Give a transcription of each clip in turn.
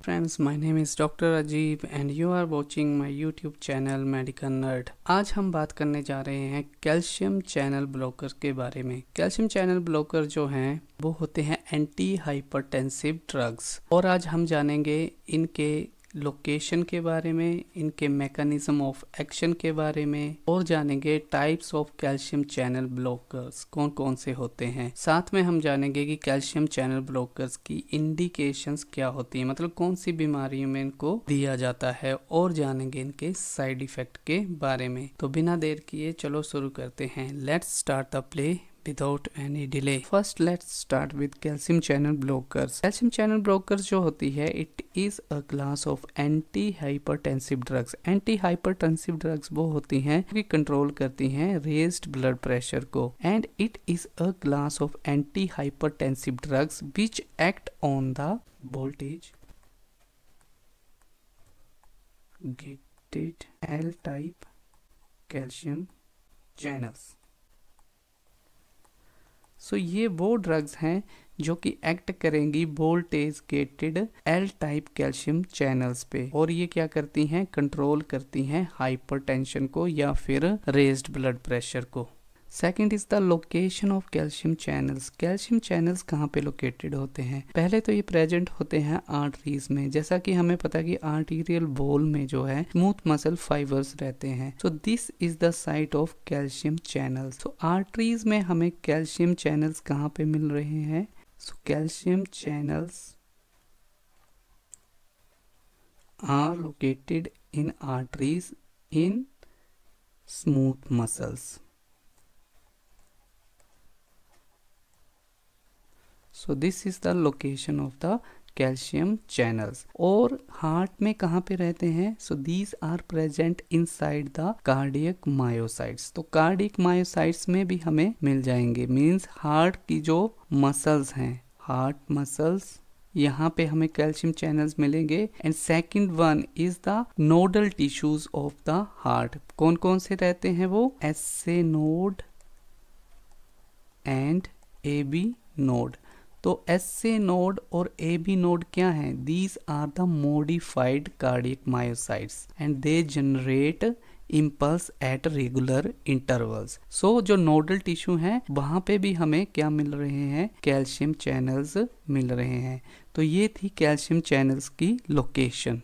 friends, my name is Dr. Rajiv and you are watching my YouTube channel Medical Nerd। आज हम बात करने जा रहे हैं कैल्शियम चैनल ब्लॉकर के बारे में। कैल्शियम चैनल ब्लॉकर जो हैं वो होते हैं एंटी हाइपरटेंसिव ड्रग्स और आज हम जानेंगे इनके लोकेशन के बारे में, इनके मैकेनिज्म ऑफ एक्शन के बारे में और जानेंगे types of calcium channel blockers कौन कौन से होते हैं। साथ में हम जानेंगे कि कैल्शियम चैनल ब्लॉकर्स की इंडिकेशंस क्या होती हैं, मतलब कौन सी बीमारियों में इनको दिया जाता है और जानेंगे इनके साइड इफेक्ट के बारे में। तो बिना देर किए चलो शुरू करते हैं। Let's start the play without any delay. First let's start with calcium channel blockers. Calcium channel blockers जो होती है it is a class of anti hypertensive drugs. Anti hypertensive drugs वो होती हैं कि कंट्रोल करती हैं raised blood pressure को and it is a class of anti hypertensive drugs which act on the voltage gated L type calcium channels. ये वो drugs हैं जो कि एक्ट करेंगी voltage gated L type calcium channels पे और ये क्या करती हैं, कंट्रोल करती हैं हाइपरटेंशन को या फिर रेज्ड ब्लड प्रेशर को। Second is the location of calcium channels. Calcium channels कहाँ पे लोकेटेड होते हैं? पहले तो ये प्रेजेंट होते हैं आर्टरीज में, जैसा कि हमें पता कि आर्टीरियल वॉल में जो है स्मूथ मसल फाइबर्स रहते हैं। So this is the site of calcium channels. So arteries में हमें कैल्शियम चैनल्स कहाँ पे मिल रहे हैं? So calcium channels are located in arteries in smooth muscles. So this is the location of the calcium channels। और heart में कहाँ पे रहते हैं? So these are present inside the cardiac myocytes। तो cardiac myocytes में भी हमें मिल जाएंगे, मीन्स हार्ट की जो मसल्स हैं, हार्ट मसल्स, यहाँ पे हमें कैल्शियम चैनल्स मिलेंगे। And second one is the nodal tissues of the heart. कौन कौन से रहते हैं वो? SA node and AB node. तो SA नोड और AB नोड क्या हैं? These are the modified cardiac myocytes and they generate impulse at regular intervals. So जो नोडल टिश्यू हैं वहां पे भी हमें क्या मिल रहे हैं? कैल्शियम चैनल्स मिल रहे हैं। तो ये थी कैल्शियम चैनल्स की लोकेशन।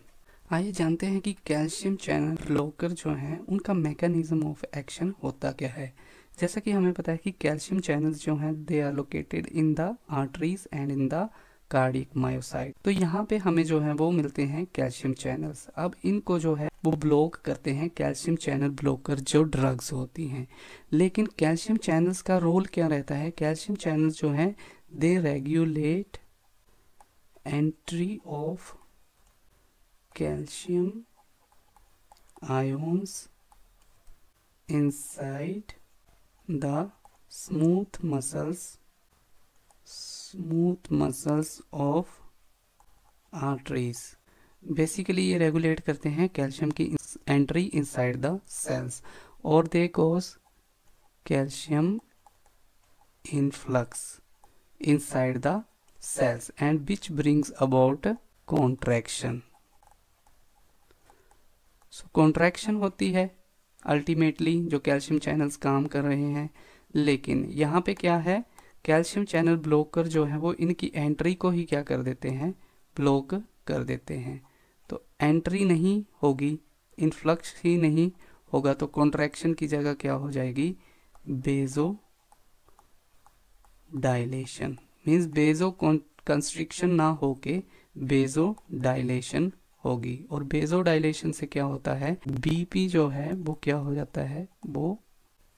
आइए जानते हैं कि कैल्शियम चैनल ब्लॉकर जो हैं उनका मैकेनिज्म ऑफ एक्शन होता क्या है। जैसा कि हमें पता है कि कैल्शियम चैनल्स जो हैं they are located in the arteries and in the cardiac myocyte. तो यहाँ पे हमें जो है वो मिलते हैं कैल्शियम चैनल्स। अब इनको जो है वो ब्लॉक करते हैं कैल्शियम चैनल ब्लॉकर जो ड्रग्स होती हैं। लेकिन कैल्शियम चैनल्स का रोल क्या रहता है? कैल्शियम चैनल्स जो है they regulate entry of calcium ions inside the smooth muscles of arteries। Basically ये रेगुलेट करते हैं कैल्शियम की एंट्री इनसाइड द सेल्स और they cause calcium influx inside the cells and which brings about contraction. So contraction होती है ultimately जो calcium channels काम कर रहे हैं। लेकिन यहाँ पे क्या है, कैल्शियम चैनल ब्लॉकर जो है वो इनकी एंट्री को ही क्या कर देते हैं? ब्लॉक कर देते हैं। तो एंट्री नहीं होगी, इनफ्लक्स ही नहीं होगा, तो कॉन्ट्रैक्शन की जगह क्या हो जाएगी? बेजो डायलेशन। मीन्स बेजो कंस्ट्रिक्शन ना होके बेजो डायलेशन होगी और बेजो डायलेशन से क्या होता है? BP जो है वो क्या हो जाता है? वो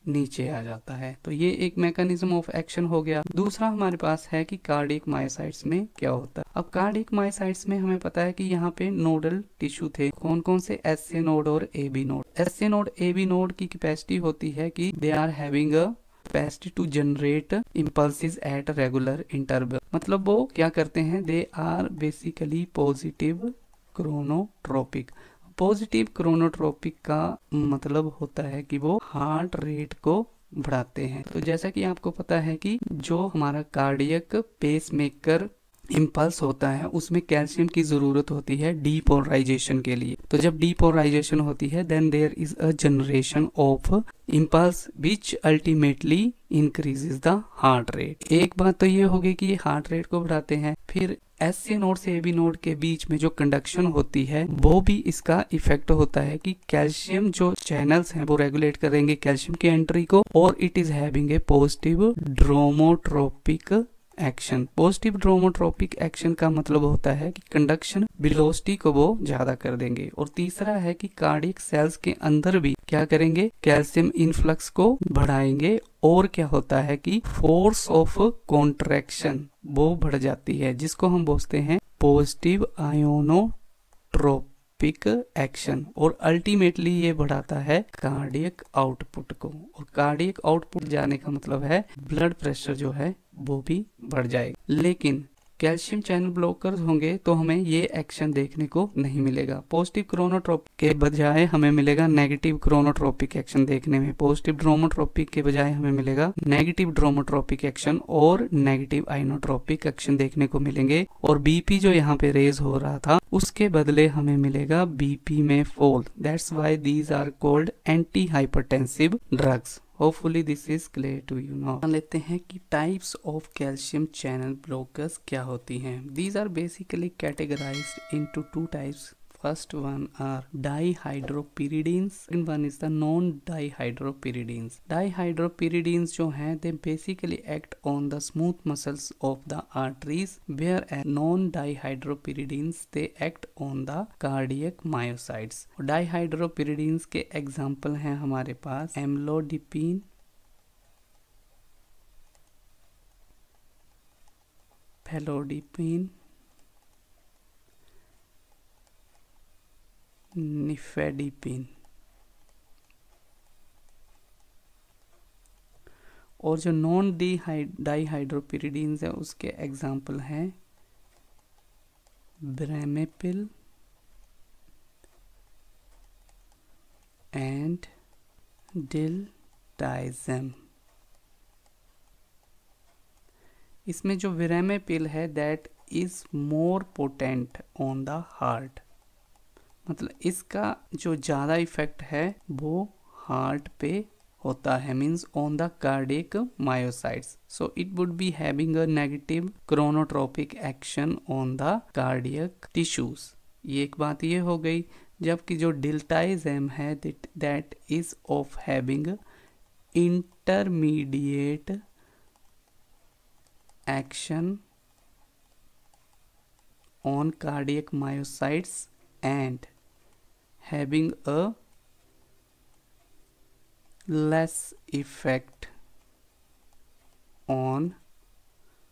नीचे आ जाता है। तो ये एक मैकेनिज्म ऑफ एक्शन हो गया। दूसरा हमारे पास है कि कार्डियक मायोसाइट्स में क्या होता है। अब कार्डियक मायोसाइट्स में हमें पता है कि यहाँ पे नोडल टिश्यू थे। कौन कौन से? SA नोड और AB node. SA node AB node की कैपेसिटी होती है कि they are having a capacity to generate impulses at regular interval. मतलब वो क्या करते हैं? They are basically positive chronotropic. Positive chronotropic का मतलब होता है कि वो हार्ट रेट को बढ़ाते हैं। तो जैसा कि आपको पता है कि जो हमारा कार्डियक पेस मेकर इम्पल्स होता है उसमें कैल्शियम की जरूरत होती है डीपोलराइजेशन के लिए। तो जब डीपोलराइजेशन होती है then there is a generation of impulse which ultimately increases the heart rate. एक बात तो ये होगी कि ये हार्ट रेट को बढ़ाते हैं। फिर एससी नोड से एबी नोड के बीच में जो कंडक्शन होती है वो भी इसका इफेक्ट होता है कि कैल्शियम जो चैनल्स हैं वो रेगुलेट करेंगे कैल्शियम की एंट्री को, और it is having a positive dromotropic action. Positive dromotropic action का मतलब होता है कि कंडक्शन वेलोसिटी को वो ज्यादा कर देंगे। और तीसरा है कि कार्डियक सेल्स के अंदर भी क्या करेंगे, कैल्शियम इनफ्लक्स को बढ़ाएंगे, और क्या होता है कि फोर्स ऑफ कॉन्ट्रैक्शन वो बढ़ जाती है, जिसको हम बोलते हैं पॉजिटिव आयोनोट्रोपिक एक्शन। और अल्टीमेटली ये बढ़ाता है कार्डियक आउटपुट को, और कार्डियक आउटपुट जाने का मतलब है ब्लड प्रेशर जो है वो भी बढ़ जाएगा। लेकिन कैल्शियम चैनल ब्लॉकर्स होंगे तो हमें ये एक्शन देखने को नहीं मिलेगा। पॉजिटिव क्रोनोट्रोपिक के बजाय हमें मिलेगा नेगेटिव क्रोनोट्रोपिक एक्शन देखने में। पॉजिटिव ड्रोमोट्रोपिक के बजाय हमें मिलेगा नेगेटिव ड्रोमोट्रोपिक एक्शन और नेगेटिव आइनोट्रोपिक एक्शन देखने को मिलेंगे। और बीपी जो यहाँ पे रेज हो रहा था उसके बदले हमें मिलेगा बीपी में fall. That's why these are called anti hypertensive drugs. Hopefully this is clear to you now। मान लेते हैं कि types of calcium channel blockers क्या होती हैं। These are basically categorized into two types। First one are dihydropyridines, second one is the non-dihydropyridines। Dihydropyridines जो हैं they basically act on the smooth muscles of the arteries, whereas non-dihydropyridines they act on the cardiac myocytes। Dihydropyridines के example हैं हमारे पास amlodipine, felodipine, nifedipine. और जो non डाइहाइड्रोपिरिडीन्स है उसके example हैं ब्रेमेपिल एंड डिल्टाइजम। इसमें जो विरामेपिल है that is more potent on the heart, मतलब इसका जो ज़्यादा इफेक्ट है वो हार्ट पे होता है, means on the cardiac myocytes. So it would be having a negative chronotropic action on the cardiac tissues. ये एक बात ये हो गई। जबकि जो डिल्टाइजम है that is of having intermediate action on cardiac myocytes and having a less effect on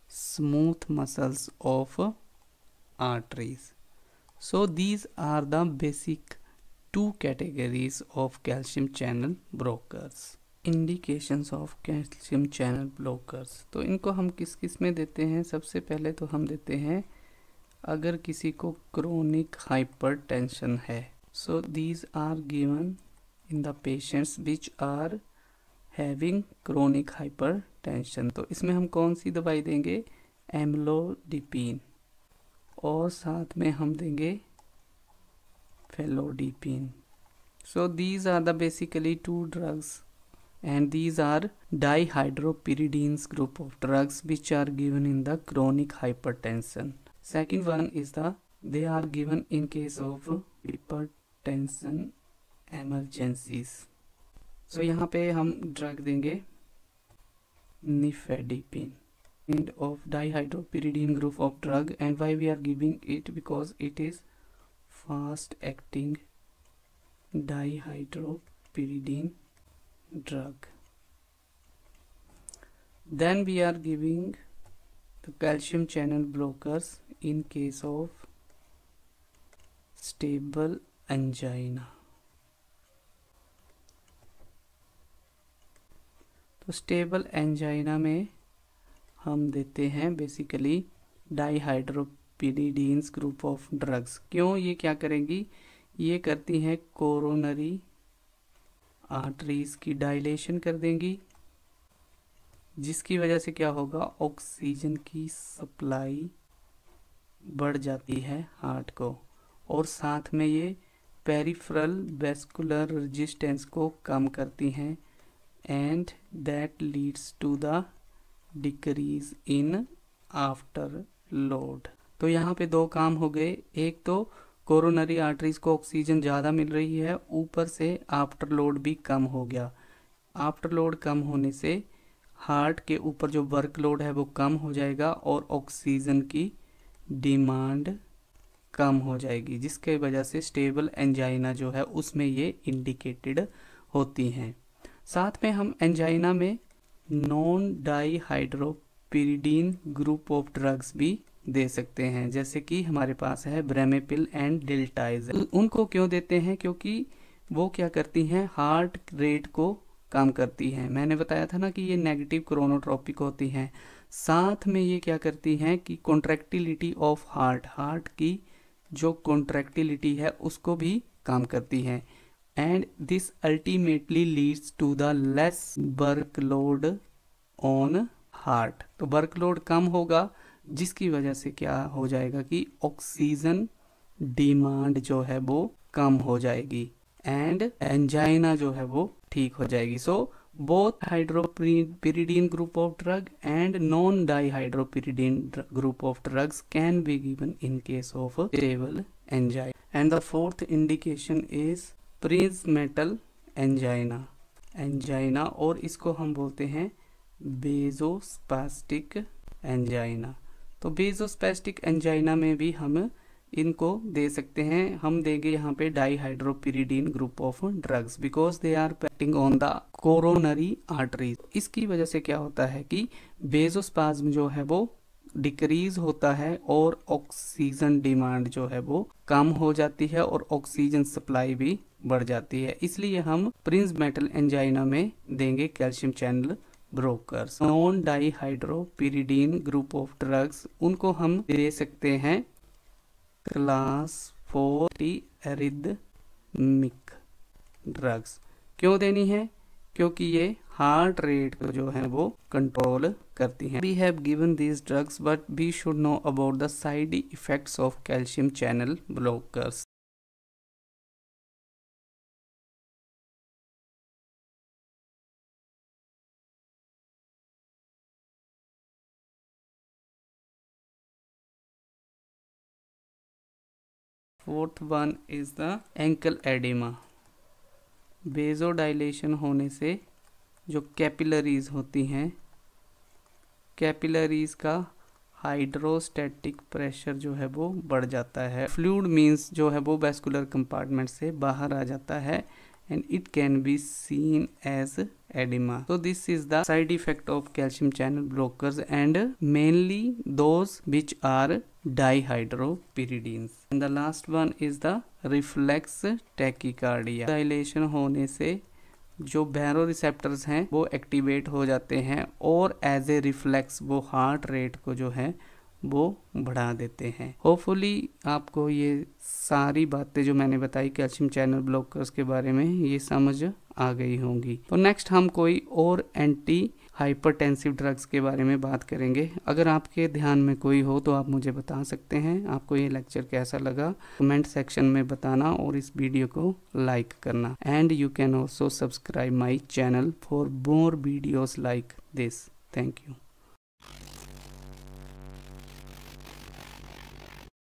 smooth muscles of arteries. So these are the basic two categories of calcium channel blockers। Indications of calcium channel blockers, तो इनको हम किस किस में देते हैं। सबसे पहले तो हम देते हैं अगर किसी को क्रोनिक हाइपरटेंशन है। So these are given in the patients which are having chronic hypertension. तो इसमें हम कौन सी दवाई देंगे, एम्लोडिपिन, और साथ में हम देंगे felodipine. So these are the basically two drugs and these are dihydropyridines group of drugs which are given in the chronic hypertension। Second one is they are given in case of hypertension emergencies। So यहाँ पे हम drug देंगे nifedipine and of dihydropyridine group of drug, and why we are giving it because it is fast acting dihydropyridine drug। Then we are giving the calcium channel blockers in case of stable angina। तो stable angina में हम देते हैं basically डाइहाइड्रोपिरिडीन्स group of drugs. क्यों, ये क्या करेंगी, ये करती हैं कोरोनरी आर्टरीज की डायलेशन कर देंगी, जिसकी वजह से क्या होगा, ऑक्सीजन की सप्लाई बढ़ जाती है हार्ट को, और साथ में ये पेरिफेरल वैस्कुलर रेजिस्टेंस को कम करती हैं and that leads to the decrease in after load. तो यहाँ पे दो काम हो गए, एक तो कोरोनरी आर्टरीज को ऑक्सीजन ज़्यादा मिल रही है, ऊपर से आफ्टर लोड भी कम हो गया। आफ्टर लोड कम होने से हार्ट के ऊपर जो वर्कलोड है वो कम हो जाएगा और ऑक्सीजन की डिमांड कम हो जाएगी, जिसके वजह से स्टेबल एंजाइना जो है उसमें ये इंडिकेटेड होती हैं। साथ में हम एंजाइना में non dihydropyridine group of drugs भी दे सकते हैं, जैसे कि हमारे पास है ब्रेमेपिल एंड डिल्टाइज़ल। उनको क्यों देते हैं? क्योंकि वो क्या करती हैं, हार्ट रेट को कम करती हैं। मैंने बताया था ना कि ये नेगेटिव क्रोनोट्रोपिक होती हैं। साथ में ये क्या करती हैं कि कॉन्ट्रैक्टिलिटी ऑफ हार्ट की जो कॉन्ट्रैक्टिलिटी है उसको भी कम करती हैं, and this ultimately leads to the less workload on heart. तो वर्कलोड कम होगा, जिसकी वजह से क्या हो जाएगा कि ऑक्सीजन डिमांड जो है वो कम हो जाएगी एंड एंजाइना जो है वो ठीक हो जाएगी। So both hydropyridine group of drug and non dihydropyridine group of drugs can be given in case of stable angina. And the fourth indication is Prinzmetal angina, और इसको हम बोलते हैं बेजोस्पास्टिक एंजाइना। तो बेजोस्पास्टिक एंजाइना में भी हम इनको दे सकते हैं। हम देंगे यहाँ पे dihydropyridine group of drugs because they are acting on the coronary arteries. इसकी वजह से क्या होता है कि बेजोस्पाज्म जो है वो डिक्रीज होता है और ऑक्सीजन डिमांड जो है वो कम हो जाती है और ऑक्सीजन सप्लाई भी बढ़ जाती है। इसलिए हम प्रिंजमेटल एंजाइना में देंगे calcium channel brokers. Non dihydropyridine group of drugs उनको हम दे सकते हैं क्लास 4 एरिथमिक ड्रग्स। क्यों देनी है? क्योंकि ये हार्ट रेट को जो है वो कंट्रोल करती हैं। We have given these drugs but we should know about the side effects of calcium channel blockers. Fourth one is the ankle oedema. Vasodilation होने से जो कैपिलरीज होती हैं, कैपिलरीज का हाइड्रोस्टैटिक प्रेशर जो है वो बढ़ जाता है। फ्लूइड मींस जो है वो वैस्कुलर कंपार्टमेंट से बाहर आ जाता है and it can be seen as edema. So this is the side effect of calcium channel blockers and mainly those which are dihydropyridines. And the last one is the reflex tachycardia. Dilation होने से जो बैरो receptors हैं वो activate हो जाते हैं और as a reflex वो हार्ट रेट को जो है वो बढ़ा देते हैं। होपफुली आपको ये सारी बातें जो मैंने बताई कैल्शियम चैनल ब्लॉकर्स के बारे में ये समझ आ गई होंगी। तो नेक्स्ट हम कोई और एंटी हाइपरटेंसिव ड्रग्स के बारे में बात करेंगे। अगर आपके ध्यान में कोई हो तो आप मुझे बता सकते हैं। आपको ये लेक्चर कैसा लगा कमेंट सेक्शन में बताना और इस वीडियो को लाइक करना। And you can also subscribe my channel for more videos like this. Thank you.